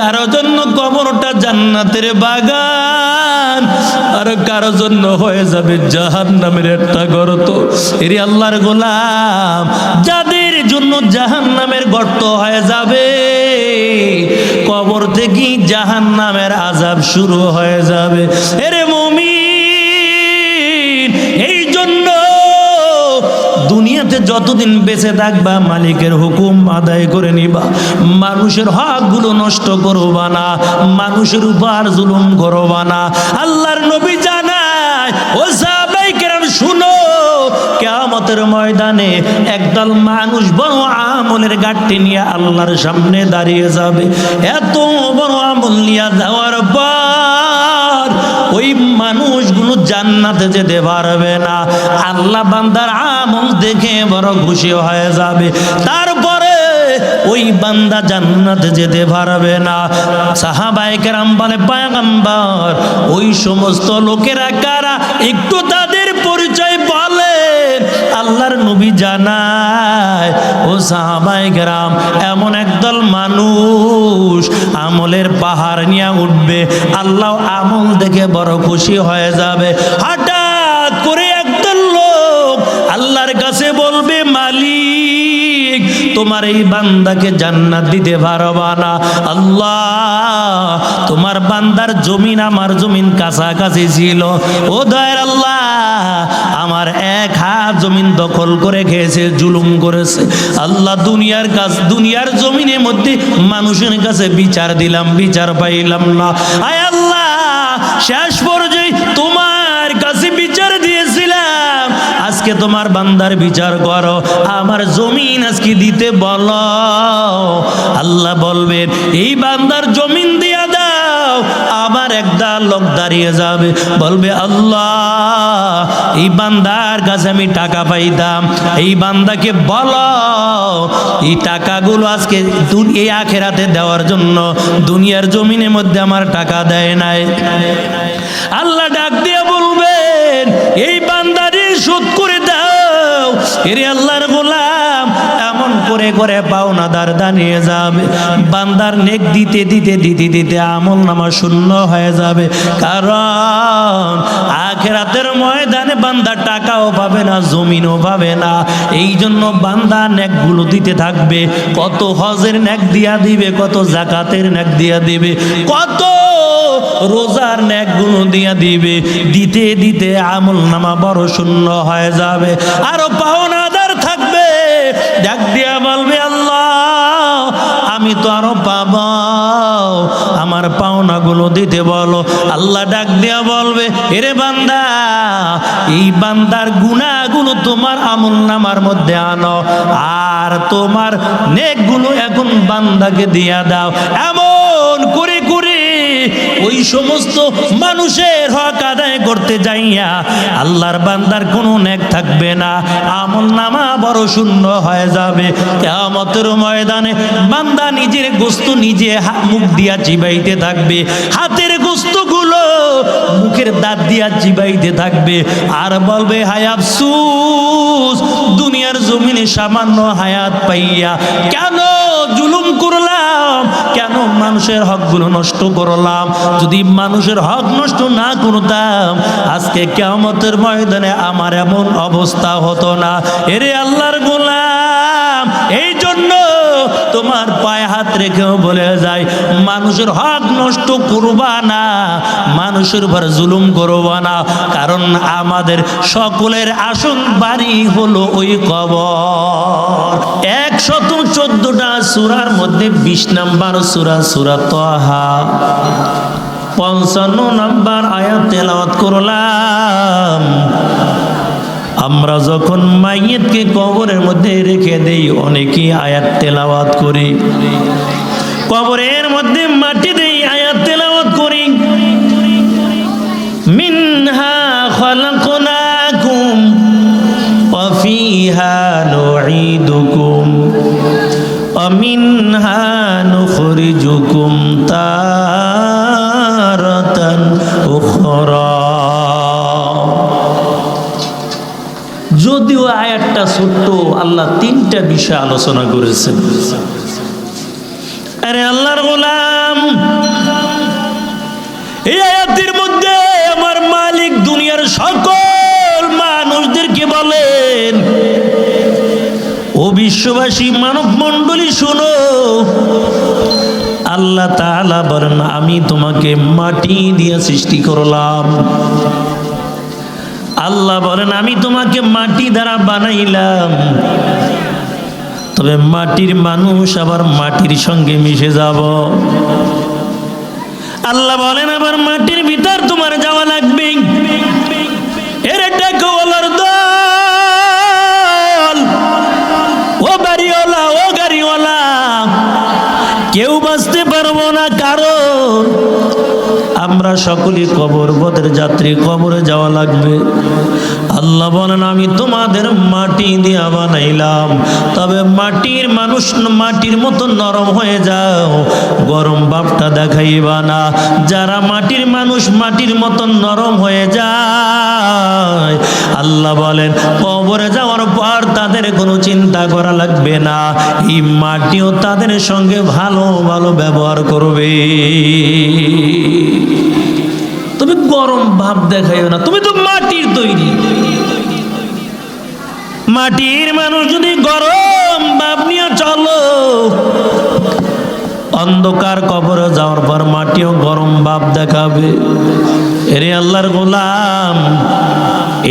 কারো জন্য কবরটা জান্নাতের বাগান, আর কারো জন্য হয়ে যাবে জাহান্নামের একটা গর্ত। এরে আল্লাহর গোলাম, যাদের জন্য জাহান্নামের গর্ত হয়ে যাবে, কবর থেকে জাহান্নামের আযাব শুরু হয়ে যাবে। এরে মুমিন, এই জন্য দুনিয়াতে যতদিন বেঁচে থাকবা মালিকের হুকুম আদায় করে নিবা, মানুষের হকগুলো নষ্ট করবা না, মানুষের উপর জুলুম করবা না। আল্লাহর নবী জানায়, ও সাহাবায়ে কেরাম শুনো, কিয়ামতের ময়দানে একদল মানুষ বড় আমলের গাঁটটি নিয়ে আল্লাহর সামনে দাঁড়িয়ে যাবে। এত বড় আমল নিয়ে যাওয়ার পর ওই মানুষগুলো জান্নাতে যেতে পারবে না। আল্লাহ বান্দার আমল দেখে বড় খুশি হয়ে যাবে, তারপরে ওই বান্দা জান্নাতে যেতে পারবে না। সাহাবায়ে কেরাম বলে, পয়গম্বর, ওই সমস্ত লোকেরা কারা, একটু তাদের পরিচয় বলেন। আল্লাহর নবী জানায়, ও সাহাবায়ে কেরাম, এমন একদল মানুষ আমলের পাহাড় নিয়ে উঠবে, আল্লাহ আমল দেখে বড় খুশি হয়ে যাবে। হঠাৎ করে একদল লোক আল্লাহর কাছে বলবে, মালিক, তোমার এই বান্দাকে জান্নাত দিতে পারবা না? আল্লাহ, তোমার বান্দার জমিন আমার জমিন কাছাকাছি ছিল, ও দয়ার আল্লাহ, আমার এক হাত জমিন দখল করে খেয়েছে, জুলুম করেছে। আল্লাহ, দুনিয়ার জমিনের মধ্যে মানুষের কাছে বিচার দিলাম, বিচার পাইলাম না। আয় আল্লাহ, শেষ পর্যায়ে তোমার কাছে বিচার দিয়েছিলাম, আজকে তোমার বান্দার বিচার করো, আমার জমিন আজকে দিতে বলো। আল্লাহ বলবেন, এই বান্দার জমিন দিয়া দাও। আবার একদল লোক দাঁড়িয়ে যাবে, বলবে, আল্লাহ, এই বান্দার কাছে আমি টাকা পাইতাম, এই বান্দাকে বলো এই টাকাগুলো আজকে এই আখিরাতে দেওয়ার জন্য দুনিয়ার জমিনের মধ্যে আমার টাকা দেয় নাই। আল্লাহ ডাক দিয়ে বলবেন, এই বান্দারে শোধ করে দাও। এরে আল্লাহর গোলাম, এমন করে করে পাওনাদার দাঁড়িয়ে যাবে, বান্দার নেক দিতে দিতে দিতে দিতে আমল নামা শূন্য হয়ে যাবে। কারণ আখিরাতের ময়দানে বান্দা টাকাও পাবে না, জমিনও পাবে না। এই জন্য বান্দা নেকগুলো দিতে থাকবে, কত হজের নেক দিয়া দিবে, কত যাকাতের নেক দিয়া দিবে, কত রোজার নেকগুলো দিয়া দিবে, দিতে দিতে আমল নামা বড় শূন্য হয়ে যাবে। আরো পাওনাদার থাকবে, ডাক দিয়া বলবে, আল্লাহ, আমি তো আরো পাবো, আমার পাওনাগুলো দিতে বলো। আল্লাহ ডাক দিয়া বলবে, এরে বান্দা, এই বান্দার গুনাহগুলো তোমার আমল নামার মধ্যে আনো, আর তোমার নেকগুলো এখন বান্দাকে দিয়া দাও। এমন করে করে ওই সমস্ত মানুষের হক আদায় করতে যাইয়া আল্লাহর বান্দার কোনো নেক থাকবে না, আমল নামা বড় শূন্য হয়ে যাবে। কিয়ামতের ময়দানে বান্দা নিজের গোশত নিজে মুখ দিয়া চিবাইতে থাকবে, হাতের গোশতগুলো মুখের দাঁত দিয়া চিবাইতে থাকবে, আর বলবে, হায় আফসোস, দুনিয়ার জমিনে সামান্য হায়াত পাইয়া কেন জুলুম করলাম, কেন মানুষের হকগুলো নষ্ট করলাম। যদি মানুষের হক নষ্ট না করতাম, আজকে কিয়ামতের ময়দানে আমার এমন অবস্থা হতো না। এরে আল্লাহর গোলাম, এই জন্য তোমার পায়ে হাত রেখেও বলে যায়, মানুষের হক নষ্ট করবা না, মানুষের উপর জুলুম করবা না। কারণ আমাদের সকলের আসল বাড়ি হলো ওই কবর। 114টা সূরার মধ্যে 20 নম্বর সূরা, সূরা তাহা, 55 নম্বর আয়াত তেলাওয়াত করলাম। আমরা যখন মাইয়িতকে কবরের মধ্যে রেখে দেই, অনেকেই আয়াত তেলাওয়াত করি, কবরের মধ্যে মাটি দেই, আয়াত তেলাওয়াত করি। মিনহা খালাকনাকুম ওয়া ফিহা নুঈদুকুম ওয়া মিনহা নুখরিজুকুম তারাতান উখরা। যদিও আয়াতটা ছোট্ট, আল্লাহ 3টা বিষয় আলোচনা করেছেন। আরে আল্লাহর গোলাম, বিশ্ববাসী মানব মণ্ডলী শুনো, আল্লাহ তাআলা বলেন আমি তোমাকে মাটি দিয়ে সৃষ্টি করলাম। আল্লাহ বলেন আমি তোমাকে মাটি দ্বারা বানাইলাম। তবে মাটির মানুষ আবার মাটির সঙ্গে মিশে যাব। আল্লাহ বলেন আবার মাটির ভিতর তোমার যাওয়া লাগবে। এর টাকাওয়ালার দল, ও বাড়িওয়ালা, ও গাড়িওয়ালা, কেউ বাঁচতে পারবো না, কারণ আমরা সকলেই কবরবদের যাত্রী, কবরে যাওয়া লাগবে। আল্লাহ বলেন আমি তোমাদের মাটি দিয়ে বানাইলাম, তবে মাটির মানুষ মাটির মতো নরম হয়ে যাও, গরম ভাবটা দেখাইবা না। যারা মাটির মানুষ মাটির মতো নরম হয়ে যায়, আল্লাহ বলেন কবরে যাওয়ার পর তাদের কোনো চিন্তা করা লাগবে না, এই মাটিও তাদের সঙ্গে ভালো ভালো ব্যবহার করবে। তুমি গরম ভাব দেখাইও না, তুমি তো মাটির তৈরি। মাটির মানুষ যদি গরম ভাব নিয়ে চলো, অন্ধকার কবরে যাওয়ার পর মাটিও গরম ভাব দেখাবে। এরে আল্লাহর গোলাম,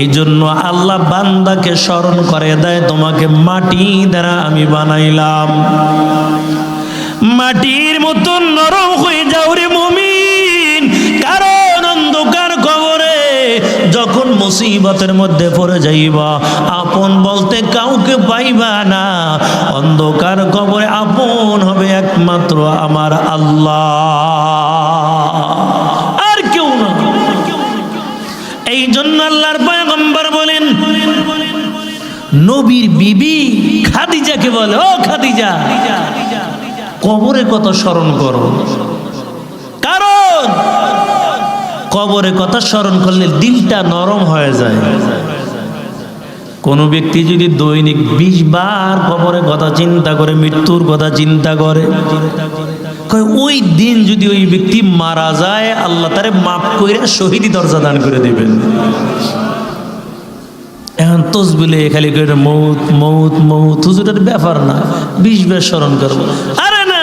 এই জন্য আল্লাহ বান্দাকে স্মরণ করে দেয় তোমাকে মাটি দ্বারা আমি বানাইলাম, মাটির মতো নরম হয়ে যাও রে মুমিন। কারণ অন্ধকার কবরে যখন মুসিবতের মধ্যে পড়ে যাইবা, আপন বলতে কাউকে পাইবা না। অন্ধকার কবরে আপন হবে একমাত্র আমার আল্লাহ, আর কেউ না। এই জন্য আল্লাহর পয়গম্বর বলেন, নবীর বিবি খাদিজাকে বলে, ও খাদিজা, কবরে কত স্মরণ করো, কারণ কবরে কথা স্মরণ করলে দিলটা নরম হয়ে যায়। কোন ব্যক্তি যদি দৈনিক 20 বার কবরে কথা চিন্তা করে, মৃত্যুর কথা চিন্তা করে, ওই দিন যদি ওই ব্যক্তি মারা যায়, আল্লাহ তারে মাফ করে শহীদি দরজা দান করে দিবেন। এখন তসবিলে খালি করে মৌত মৌত মৌত, হুজুরের ব্যাপার না, 20 বার স্মরণ করবো। আরে না,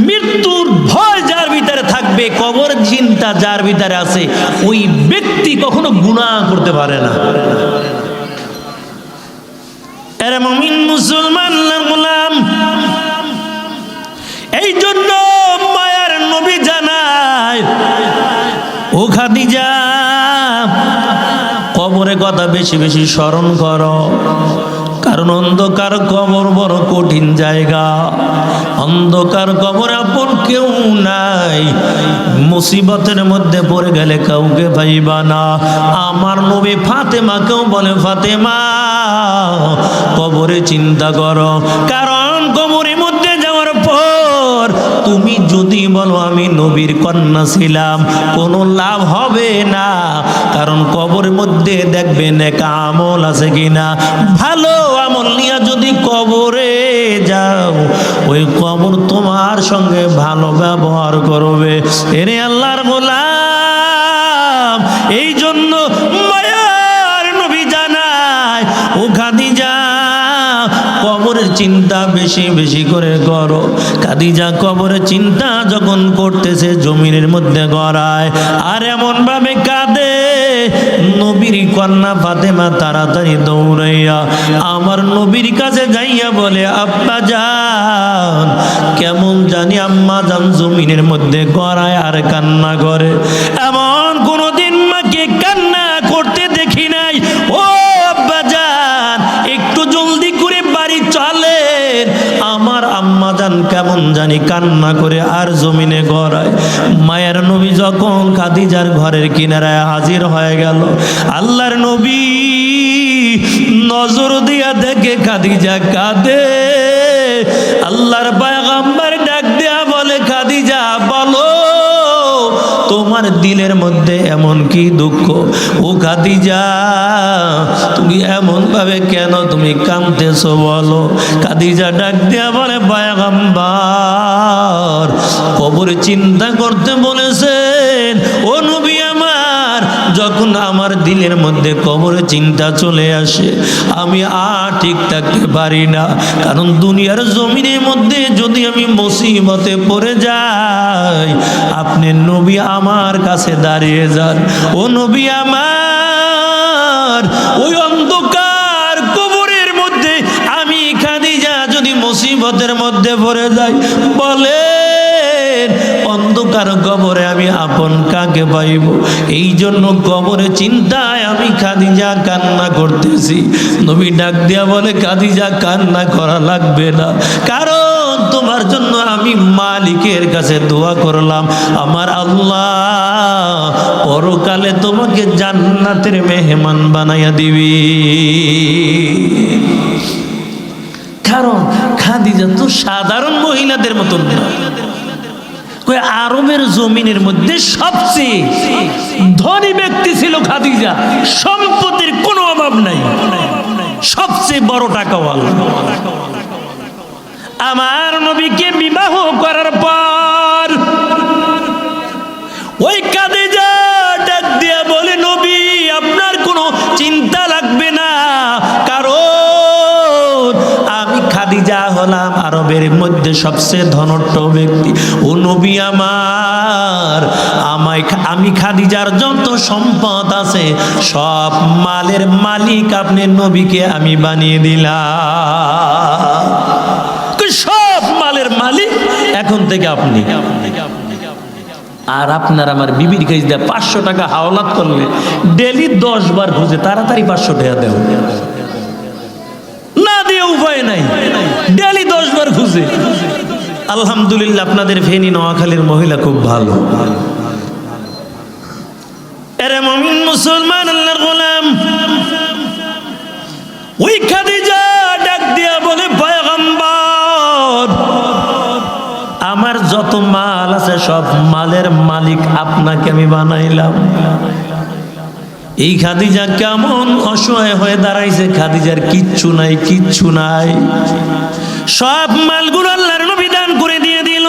মৃত্যুর ভয় যার ভিতরে থাকবে, কবর চিন্তা যার ভিতরে আছে, ওই ব্যক্তি কখনো গুনাহ করতে পারে না। এরে মুমিন মুসলমান আল্লাহর গোলাম, এই জন্য মায়ার নবী জানায়, ও খাদিজা, কবরে কথা বেশি বেশি স্মরণ করো, কারণ অন্ধকার কবর বড় কঠিন জায়গা। অন্ধকার কবর আপন কেউ নাই, মুসিবতের মধ্যে পড়ে গেলে কাউকে পাইবা না। আমার নবী ফাতেমাকেও বলে, ফাতেমা কবরে চিন্তা করো, কারণ কবরের মধ্যে যাওয়ার পর তুমি যদি বলো আমি নবীর কন্যা ছিলাম, কোনো লাভ হবে না। কারণ কবরের মধ্যে দেখবে নেক আমল আছে কিনা, ভালো আমল নিয়ে যদি কবরে যাও, ওই কবর তোমার সঙ্গে ভালো ব্যবহার করবে। এরে আল্লাহর গোলাম, এই জন্য মায়ার নবী জানায়, ও খাদিজা কবরের চিন্তা বেশি বেশি করে করো। খাদিজা কবরের চিন্তা যখন করতেছে, জমিনের মধ্যে গড়ায় আর এমন ভাবে কাঁদে, নবীর কন্যা ফাতেমা তাড়াতাড়ি দৌড়াইয়া আমার নবীর কাছে যাইয়া বলে, আব্বা জান, কেমন জানি আম্মা জান জমিনের মধ্যে গড়ায় আর কান্না করে, এমন কোনদিন মাকে কান্না করতে দেখি নাই। ও আব্বা জান, একটু জলদি করে বাড়ি চলেন, আমার আম্মা জান কেমন জানি কান্না করে আর জমিনে গড়ায়। মায়ের নবী যখন খাদিজার ঘরের কিনারায় হাজির হয়ে গেল, আল্লাহর নবী নজর দিয়া দেখে খাদিজা কাঁদে। আল্লাহর পয়গম্বর ডাক দেয়া বলে, খাদিজা বলো তোমার দিলের মধ্যে এমন কি দুঃখ? ও খাদিজা, তুমি এমন ভাবে কেন তুমি কাঁদতেছো বলো? খাদিজা ডাক দেয়া বলে, পয়গম্বর কবরে চিন্তা করতে বলেছেন, ও নবী আমার, যখন আমার দিলের মধ্যে কবরের চিন্তা চলে আসে, আমি আর ঠিক থাকতে পারি না। কারণ দুনিয়ার জমিনের মধ্যে যদি আমি মুসিবতে পড়ে যাই, আপনি নবী আমার কাছে দাঁড়িয়ে যান। ও নবী আমার, ওই অন্ধকার কবরের মধ্যে আমি খাদিজা যদি মুসিবতের মধ্যে পড়ে যাই, বলেন অন্ধকার কবরে আমি আপন কাকে পাইব? এই জন্য কবরে চিন্তায় আমি খাদিজা কান্না করতেছি। নবী ডাক দিয়া বলে, খাদিজা কান্না করা লাগবে না, কারণ তোমার জন্য আমি মালিকের কাছে দোয়া করলাম, আমার আল্লাহ পরকালে তোমাকে জান্নাতের মেহমান বানাইয়া দিবি। কারণ খাদিজা তো সাধারণ মহিলাদের মতন না। আরবের জমিনের মধ্যে সবচেয়ে ধনী ব্যক্তি ছিল খাদিজা, সম্পত্তির কোনো অভাব নাই, সবচেয়ে বড় টাকাওয়ালা। আমার নবীকে বিবাহ করার পর ওই খাদিজা ডাক দিয়া বলে, নবী আপনার কোনো চিন্তা লাগবে না, কারণ আমি খাদিজা হলাম আরবের মধ্যে সবচেয়ে ধনট্ট ব্যক্তি। ও নবী আমার, আমি খাদিজার যত সম্পদ আছে সব মালের মালিক আপনি নবীকে আমি বানিয়ে দিলাম। সব মালের মালিক এখন থেকে আপনি। আর আপনার আমার বিবির কাছে দেয় 500 টাকা হাওলাত করলে ডেলি 10 বার খুঁজে তাড়াতাড়ি 500 টাকা দেও, না দিয়ে উপায় নাই, ডেলি 10 বার খুঁজে। আলহামদুলিল্লাহ আপনাদের ফেনী নোয়াখালীর মহিলা খুব ভালো। এরে মুমিন মুসলমান আল্লাহর গোলাম, ওই খাদিজা ডাক দিয়া বলে, পয়গম্বর আমার যত মাল আছে সব মালের মালিক আপনাকে আমি বানাইলাম। এই খাদিজা কেমন অসহায় হয়ে দাঁড়াইছে, খাদিজার কিচ্ছু নাই, কিচ্ছু নাই, সব মালগুলো আল্লাহর নবী দান করে দিয়ে দিল।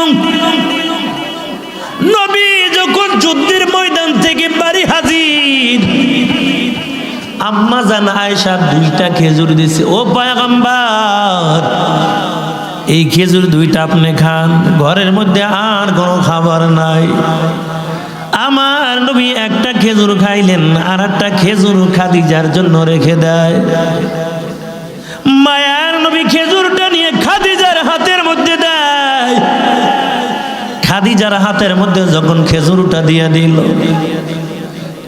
নবী যখন যুদ্ধের ময়দান থেকে বাড়ি হাজির, আম্মা জান আয়েশা 2টা খেজুর দিছে, ও পয়গম্বর এই খেজুর 2টা আপনি খান, ঘরের মধ্যে আর কোনো খাবার নাই। আমার নবী একটা খেজুর খাইলেন, আর একটা খেজুর খাদিজার জন্য রেখে দেয়। মায়ার নবী খেজুরটা নিয়ে খাদিজার হাতের মধ্যে দেয়। খাদিজার হাতের মধ্যে যখন খেজুরটা দিয়ে দিল,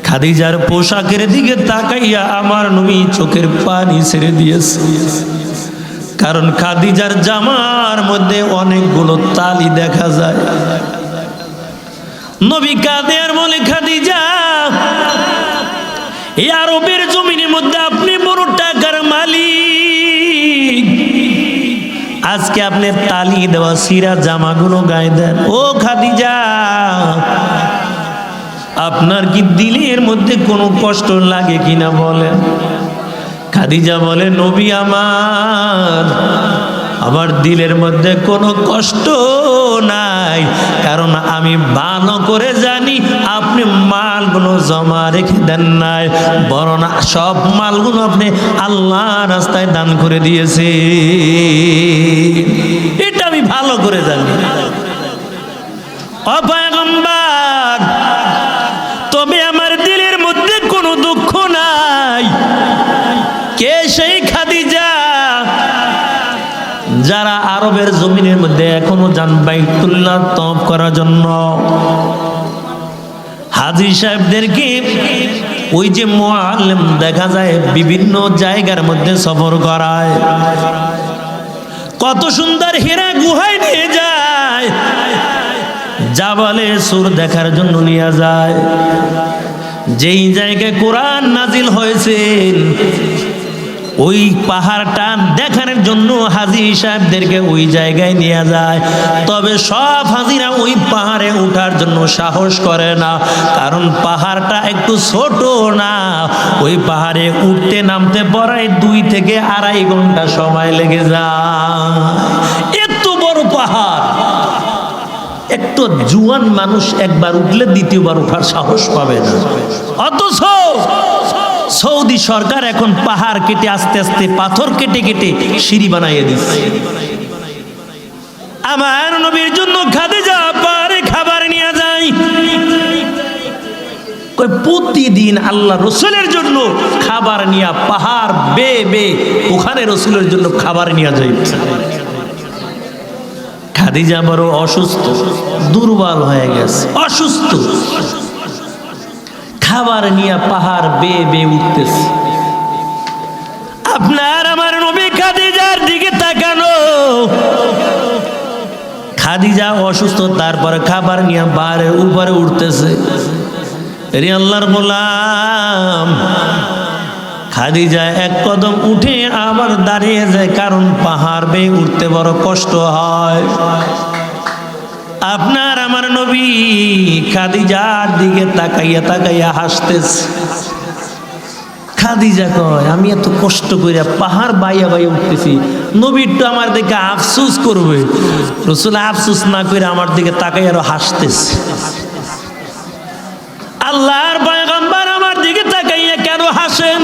খাদিজার পোশাকের দিকে তাকাইয়া আমার নবী চোখের পানি ছেড়ে দিয়েছে। কারণ খাদিজার জামার মধ্যে অনেকগুলো তালি দেখা যায়। নবী কাঁদে আর বলে, খাদিজা এই আরবের জমিনের মধ্যে আপনি বড় টাকার মালিক, আজকে আপনি তালি দেওয়া সিরা জামাগুলো গায়ে দেন। ও খাদিজা, আপনার কি দিলের মধ্যে কোনো কষ্ট লাগে কিনা বলেন? খাদিজা বলে, নবী আমার দিলের মধ্যে কোনো কষ্ট নাই, কারণ আমি ভালো করে জানি আপনি মালগুলো জমা রেখে দেন নাই, বরং সব মালগুলো আপনি আল্লাহ রাস্তায় দান করে দিয়েছে, এটা আমি ভালো করে জানি। ও পয়গম্বর, তবে আমার দিলের মধ্যে কোনো দুঃখ নাই। কে সেই খাদিজা যারা আরবের জমিনের মধ্যে এখনো যান বাইতুল্লাহ তওয়াফ করার জন্য? হাজী সাহেবদেরকে ওই যে মুআল্লিম দেখা যায় বিভিন্ন জায়গার মধ্যে সফর করায়, কত সুন্দর হীরা গুহায় নিয়ে যায়, জাবালে সুর দেখার জন্য নিয়ে যায়, যেই জায়গায় কোরআন নাজিল হয়েছে ওই পাহাড়টা দেখানোর জন্য হাজী সাহেবদেরকে ওই জায়গায় নিয়ে যায়। তবে সব হাজিরা ওই পাহাড়ে ওঠার জন্য সাহস করে না, কারণ পাহাড়টা একটু ছোট না, ওই পাহাড়ে উঠতে নামতে পড়ায় 2 থেকে 2.5 ঘন্টা সময় লেগে যায়। এত বড় পাহাড়, একটু জুয়ান মানুষ একবার উঠলে দ্বিতীয়বার ওঠার সাহস পাবে না। অথচ সৌদি সরকার এখন পাহাড় কেটে আস্তে আস্তে পাথর কেটে কেটে সিঁড়ি বানাইয়ে দিচ্ছে। আমার নবীর জন্য খাদিজা পারে খাবার নিয়ে যায়। প্রতিদিন আল্লাহ রসুলের জন্য খাবার নিয়ে পাহাড় বে ওখানে রসুলের জন্য খাবার নিয়ে যায়। খাদিজা বড় অসুস্থ, দুর্বল হয়ে গেছে, অসুস্থ, খাবার নিয়ে পাহাড় বে উঠতেছে। আপনার আমার নবী খাদিজার দিকে তাকানো, খাদিজা অসুস্থ, তারপরে খাবার নিয়ে পাহাড়ের উপরে উঠতেছে। রে আল্লাহর গোলাম, খাদিজা এক কদম উঠে আবার দাঁড়িয়ে যায়, কারণ পাহাড় বেয়ে উঠতে বড় কষ্ট হয়। আপনার আমার নবী খাদিজার দিকে তাকাইয়া তাকাইয়া হাসতেছে। খাদিজা কয়, আমি এত কষ্ট করে পাহাড় বাইয়া বাইয়া উঠতেছি, নবীর তো আমার দিকে আফসুস করবে। রসুল আফসুস না করে আমার দিকে তাকাইয়া আরো হাসতেছে। আল্লাহর পয়গম্বর আমার দিকে তাকাইয়া কেন হাসেন?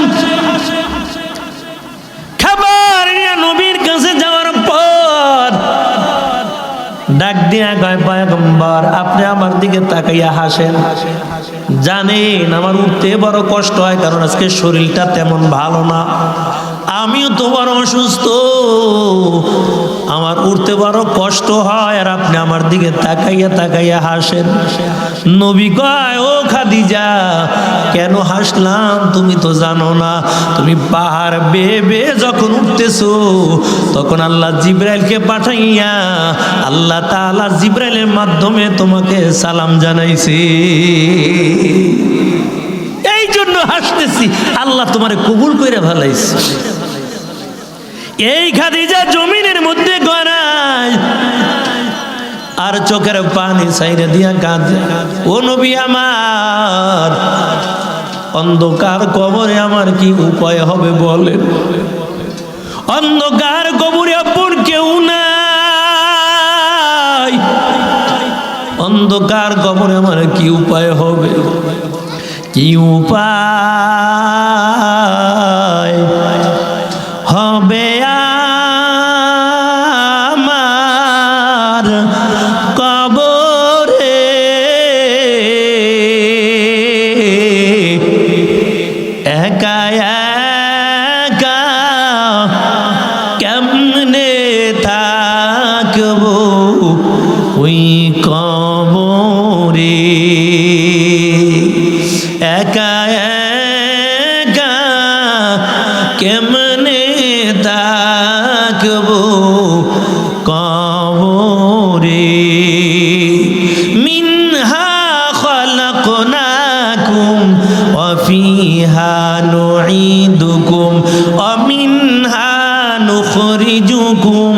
খাবার নিয়ে নবীর কাছে যাওয়ার পর ডাক দিয়া কয়, পয়গম্বর আপনি আমার দিকে তাকাইয়া হাসেন, জানেন আমার উঠতে বড় কষ্ট হয়, কারণ আজকে শরীরটা তেমন ভালো না, আমিও তো বড় অসুস্থ, আমার উঠতে বড় কষ্ট হয়, আর আপনি আমার দিকে তাকাইয়া তাকাইয়া হাসেন। নবী কয়, ও খাদিজা কেন হাসলাম তুমি তো জানো না, তুমি পাহাড় বে যখন উঠতেছো তখন আল্লাহ জিব্রাইলকে পাঠাইয়া আল্লাহ তাআলা জিব্রাইলের মাধ্যমে তোমাকে সালাম জানাইছে, এই জন্য হাসতেছি, আল্লাহ তোমারে কবুল করে ভালাইছে। এই খাদিজা জমিনের মধ্যে গড়ায় আর চোখের পানি ছাইরে দিয়া কাঁদে, ও নবী আমার, অন্ধকার কবরে আমার কি উপায় হবে বলেন? অন্ধকার কবরে আপন কেউ নাই, অন্ধকার কবরে আমার কি উপায় হবে? কি উপায় হবে আমার কবরে? একা একা কেমনে থাকবো ওই কবরে? একা একা কেমনে থাকবো কবরে? মিনহা খালাকনাকুম ওয়া ফিহা নুঈদুকুম ওয়া মিনহা নুখরিজুকুম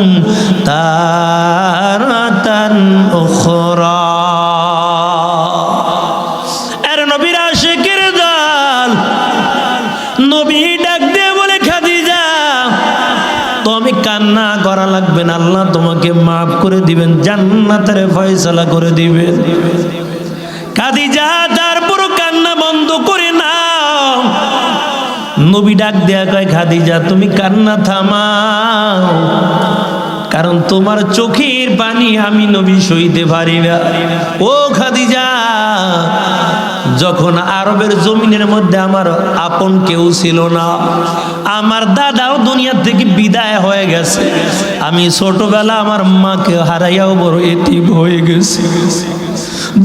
তারাতান উখরা। আর নবীর আশিকের দল, নবী ডাক দিয়ে বলে, খাদিজা তুমি কান্না করা লাগবে না, আল্লাহ তোমাকে মাফ করে দিবেন, জান্নাতের ফয়সালা করে দিবেন। খাদিজা তারপর কান্না বন্ধ করে নাও। নবী ডাক দেয়া কয়, খাদিজা তুমি কান্না থামাও, কারণ তোমার চোখের পানি আমি নবী সইতে পারি না। ও খাদিজা, যখন আরবের জমিনের মধ্যে আমার আপন কেউ ছিল না, আমার দাদাও দুনিয়া থেকে বিদায় হয়ে গেছে, আমি ছোটবেলা আমার মাকে হারাইয়াও বড় এতিম হয়ে গেছি।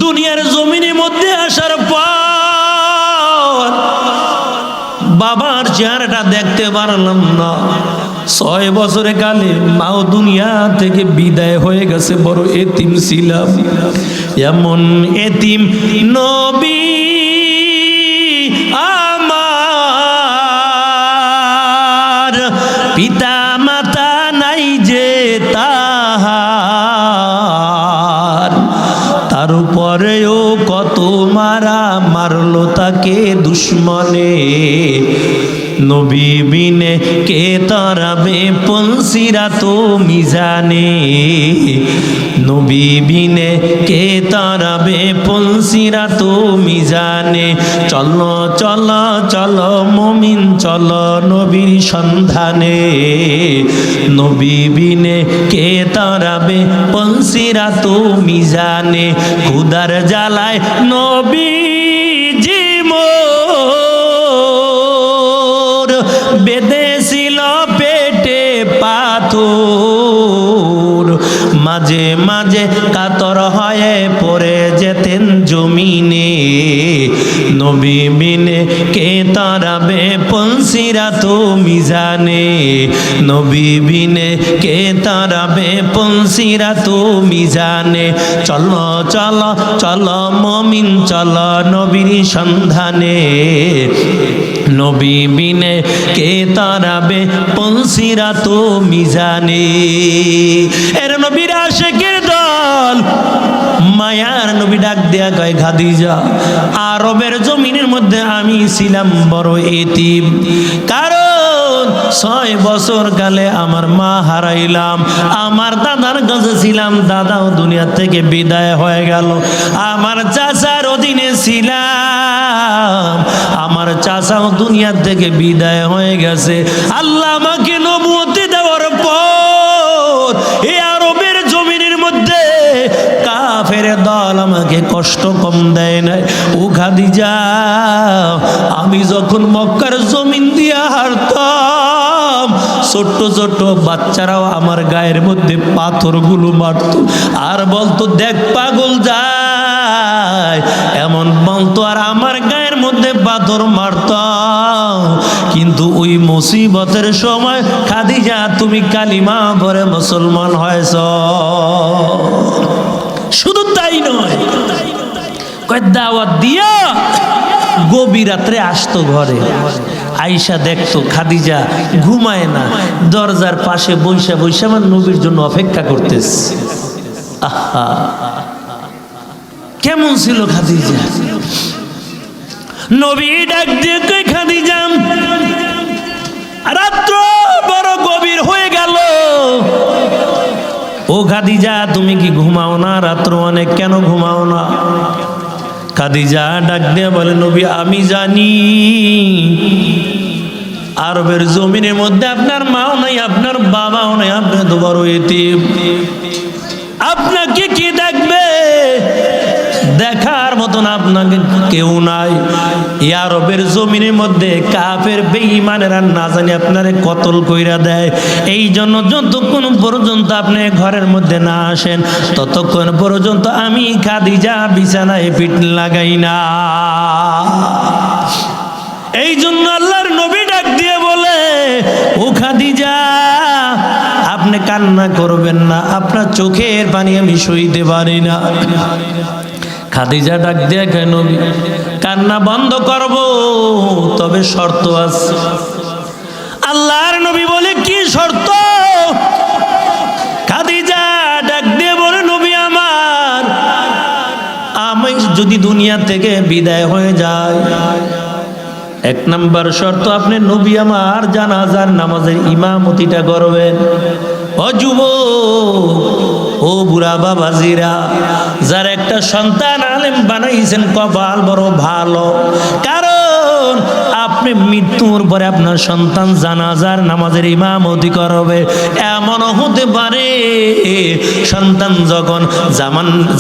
দুনিয়ার জমিনের মধ্যে আসার পর বাবার চেহারাটা দেখতে পারলাম না। 6 বছরে কালে মাও দুনিয়া থেকে বিদায় হয়ে গেছে, বড় এতিম ছিলাম। এমন এতিম নবী আমার, পিতা মাতা নাই যে তাহার, তার উপরেও কত মারা মারলো তাকে দুশ্মনে। নবী বিনে কে তারাবে পলসিরা তো মিজানে, নবী বিনে কে তারাবে পুলসিরাত মিজানে। চলো চলো চলো মুমিন চলো নবীর সন্ধানে, নবী বিনে কে তারাবে পুলসিরাত মিজানে। খুদার জ্বালায় নবীজি মোর বেঁধেছিল পেটে পাথর, মাঝে মাঝে কাতর হয়ে পড়ে যেতেন জমিনে। নবী বিনে কে তারাবে পুলসিরাত মিজানে, নবী বিনে কে তারাবে পুলসিরাত মিজানে। চলো চলো চলো মুমিন চলো নবীর সন্ধানে, নবী বিনে কে তারাবে পুলসিরাত মিজানে। এর নবীর আশিকের দল মায়ার নবী ডাক দেয়া কয় খাদিজা, আরবের জমিনের মধ্যে আমি ছিলাম বড় এতিম, কারণ 6 বছর কালে আমার মা হারাইলাম, আমার দাদার কাছে ছিলাম, দাদাও দুনিয়া থেকে বিদায় হয়ে গেল, আমার চাচার অধীনে ছিলাম, আমার চাচাও দুনিয়া থেকে বিদায় হয়ে গেছে। আল্লাহ আমাকে নবুয়তি দেওয়ার পর এই আরবের জমিনের মধ্যে কাফের দল আমাকে কষ্ট কম দেয় নাই। ও খাদিজা, আমি যখন মক্কার জমিন দিয়া হারতাম, ছোট্ট ছোট্ট বাচ্চারাও আমার গায়ের মধ্যে পাথরগুলো মারত আর বলতো দেখ পাগল যায়, এমন বলতো আর আমার গায়ের মধ্যে পাথর মারত। কিন্তু ওই মুসিবতের সময় খাদিজা তুমি কালিমা পড়ে মুসলমান হয়েছ। শুধু তাই নয়, কয় দাওয়াত দিয়া গভীর রাত্রে আসতো ঘরে, আয়েশা দেখতো খাদিজা ঘুমায় না, দরজার পাশে বৈশা বৈশা আমার নবীর জন্য অপেক্ষা করতেছে। আহা, কেমন ছিল খাদিজা। নবী ডাক দিয়ে কই খাদিজা, রাত্র বড় গভীর হয়ে গেল, ও খাদিজা তুমি কি ঘুমাও না? রাত্র অনেক, কেন ঘুমাও না? খাদিজা ডাক দিয়ে বলে নবী আমি জানি আরবের জমিনের মধ্যে আপনার মাও নাই, আপনার বাবাও নাই, আপনি তো বড় এতিম, আপনাকে কি দেখবে? দেখার মতন আপনাকে কেউ নাই। এই আরবের জমিনের মধ্যে কাফের বেঈমানেরা না জানি আপনারে কতল কইরা দেয়। এই জন্য যতক্ষণ পর্যন্ত আপনি ঘরের মধ্যে না আসেন ততক্ষণ পর্যন্ত আমি খাদিজা বিছানায় পিঠ লাগাই না। এই জন্য আল্লাহর নবী ডাক দিয়ে বলে, ও খাদিজা আপনি কান্না করবেন না, আপনার চোখের পানি আমি সইতে পারি না। খাদিজা ডাক দিয়ে কয় নবী কান্না বন্ধ করব, তবে শর্ত আছে। আল্লাহর নবী বলে কি শর্ত? খাদিজা ডাক দিয়ে বলে নবী আমার, আমি যদি দুনিয়া থেকে বিদায় হয়ে যায়, 1 নাম্বার শর্ত আপনি নবী আমার জানাজার নামাজের ইমামতিটা করবেন। ও যুবক, ও বুড়া বাবাজিরা, যার একটা সন্তান আলেম বানাইছেন কপাল বড় ভালো, কারণ আপনি মৃত্যুর পরে আপনার সন্তান জানাজার নামাজের ইমামতি করবে। এমনও হতে পারে সন্তান যখন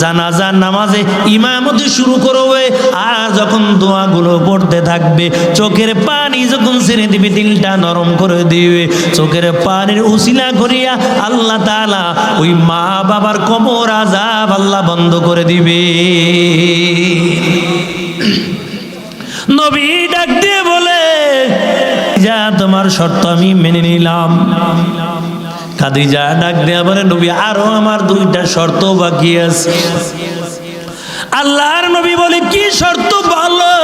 জানাজার নামাজে ইমামতি শুরু করবে আর যখন দোয়াগুলো পড়তে থাকবে, চোখের পানি যখন ছেড়ে দিবে, দিলটা নরম করে দিবে, চোখের পানির উসিলা করিয়া আল্লাহ তাআলা ওই মা বাবার কবর আযাব আল্লাহ বন্ধ করে দিবে। নবী ডাক দিয়ে বলে, যা তোমার শর্ত আমি মেনে নিলাম। খাদিজা ডাক দিয়ে বলে নবী আরো আমার 2টা শর্ত বাকি আছে। আল্লাহর নবী বলে কি শর্ত বলো?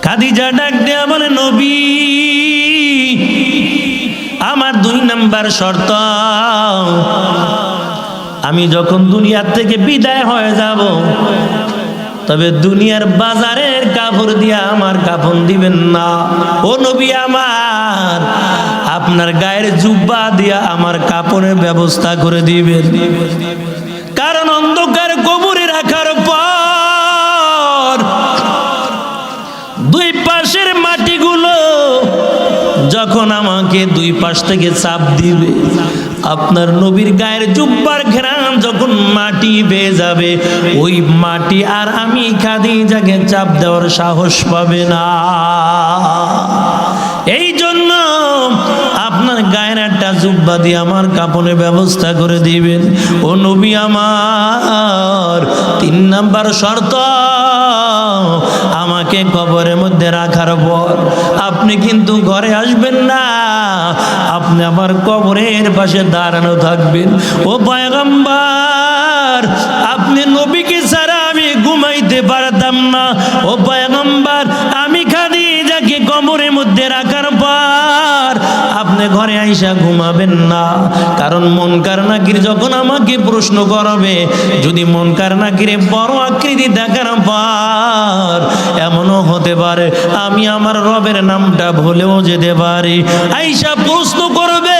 খাদিজা ডাক দিয়ে বলে নবী আমার 2 নাম্বার শর্ত, আমি যখন দুনিয়া থেকে বিদায় হয়ে যাব, তবে দুনিয়ার বাজারের কাপড় দিয়া আমার কাফন দিবেন না। ও নবী আমার, আপনার গায়ের জুব্বা দিয়া আমার কাপড়ের ব্যবস্থা করে দিবেন। কারণ অন্ধকার কবরে রাখার পর দুই পাশের মাটিগুলো যখন আমাকে দুই পাশ থেকে চাপ দিবে, আপনার নবীর গায়ের জুব্বার ঘেরান যখন মাটি বেয়ে যাবে, ওই মাটি আর আমি খাদিজাকে চাপ দেওয়ার সাহস পাবে না। এই জন্য আপনার গায়ের একটা জুব্বা দিয়ে আমার কাপড়ের ব্যবস্থা করে দিবেন। ও নবী আমার 3 নাম্বার শর্ত, আমাকে কবরের মধ্যে রাখার পর আপনি কিন্তু ঘরে আসবেন না, আপনি আমার কবরের পাশে দাঁড়ানো থাকবেন। ও পয়গম্বর, আপনি নবীকে ছাড়া আমি ঘুমাইতে পারতাম না। ও পয়গম্বর, আমি খাদিজাকে কবরের মধ্যে রাখার পর আপনি ঘরে আইসা ঘুমাবেন না, কারণ মুনকার নাকির যখন আমাকে প্রশ্ন করবে, যদি মুনকার নাকিরে বড় আকৃতি দেখার পর এমনও হতে পারে আমি আমার রবের নামটা ভুলেও যেতে পারি। আইসা প্রশ্ন করবে,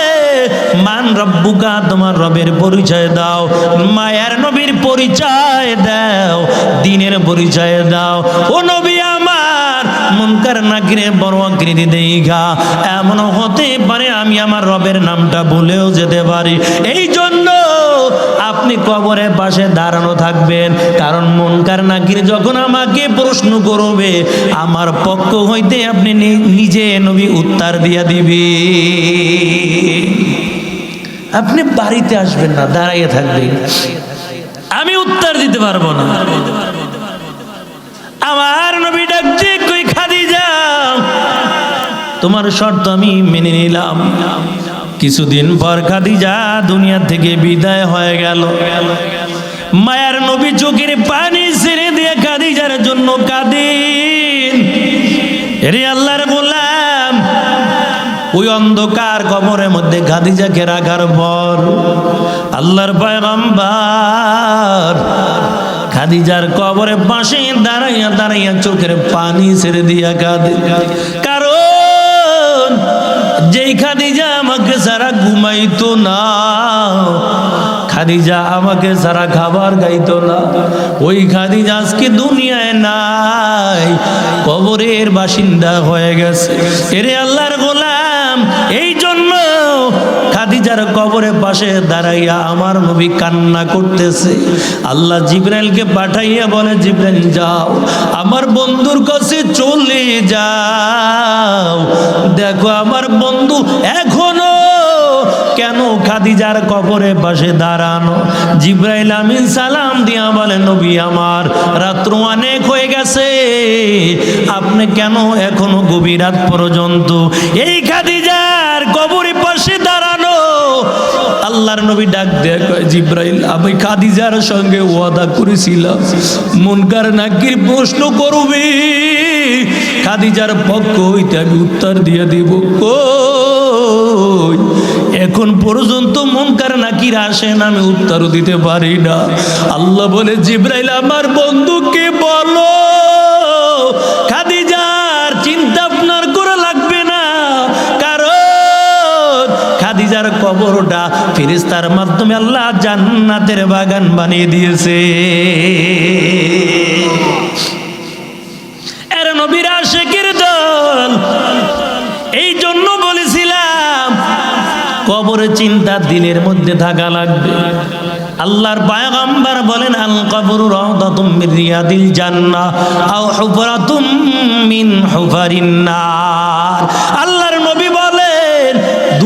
মান রব্বুকা, তোমার রবের পরিচয় দাও, মায়ের নবীর পরিচয় দাও, দ্বীনের পরিচয় দাও। ও নবী আমার, মুনকার নাকিরে বড় আকৃতি দেখা এমনও হতে পারে আমি আমার রবের নামটা ভুলেও যেতে পারি। এই জন্য আপনি কবরের পাশে দাঁড়ানো থাকবেন, কারণ মুনকার নাকির যখন আমাকে প্রশ্ন করবে আমার পক্ষ হইতে আপনি নিজে নবী উত্তর দিয়া দিবে। আপনি বাড়িতে আসবেন না, দাঁড়াইয়ে থাকবেন, আমি উত্তর দিতে পারবো না। আমার নবী ডাকছে, কই খাদিজা, তোমার শর্ত আমি মেনে নিলাম। কিছুদিন পর খাদিজা দুনিয়া থেকে বিদায় হয়ে গেল। মায়ার নবী চোখের পানি ছেড়ে দিয়ে খাদিজার জন্য কাঁদেন। রে আল্লাহর গোলাম, ওই অন্ধকার কবরের মধ্যে খাদিজাকে রাখার পর আল্লাহর পয়গম্বর খাদিজার কবরের পাশে দাঁড়াইয়া দাঁড়াইয়া চোখের পানি ছেড়ে দিয়া কাঁদে। কারণ যেই খাদিজা আমাকে ছাড়া ঘুমাইতো না, খাদিজা আমাকে ছাড়া খাবার খাইতো না, ওই খাদিজা আজকে দুনিয়ায় নাই, কবরের বাসিন্দা হয়ে গেছে। এরে আল্লাহর গোলাম, এই জন্য খাদিজার কবরের পাশে দাঁড়াইয়া আমার নবী কান্না করতেছে। আল্লাহ জিবরাইলকে পাঠাইয়া বলে, জিবরাইল যাও, আমার বন্ধুর কাছে চলে যাও, দেখো আমার বন্ধু এখনো কেন খাদিজার কবরের পাশে দাঁড়ানো। জিবরাইল আমিন সালাম দিয়া বলে, নবী আমার, রাত্র অনেক হয়ে গেছে, আপনি কেন এখনো গভীর রাত পর্যন্ত এই খাদিজার কবরের পাশে দাঁড়ানো? আল্লাহর নবী ডাক দেয়া কয়, জিবরাইল, আমি খাদিজার সঙ্গে ওয়াদা করেছিলাম মুনকার নাকির প্রশ্ন করবে, খাদিজার পক্ষ হইতে আমি উত্তর দিয়ে দিব। কই এখন পর্যন্ত মুনকার নাকির আসেন, আমি উত্তরও দিতে পারি না। আল্লাহ বলে, জিবরাইল আমার বন্ধুকে বলো, খাদিজার চিন্তা আপনার করা লাগবে না, কারণ খাদিজার কবরটা ফেরেশতার মাধ্যমে আল্লাহ জান্নাতের বাগান বানিয়ে দিয়েছে। এর নবীর আশিকের দল। এই জন্য বলেছিলাম কবরের চিন্তা দিনের মধ্যে থাকা লাগবে। আল্লাহর পয়গম্বর বলেন, আল কবরু রাউদাতুম মিন রিয়াদিল জান্নাহ আও হুফরাতুম মিন হুফারিন নার।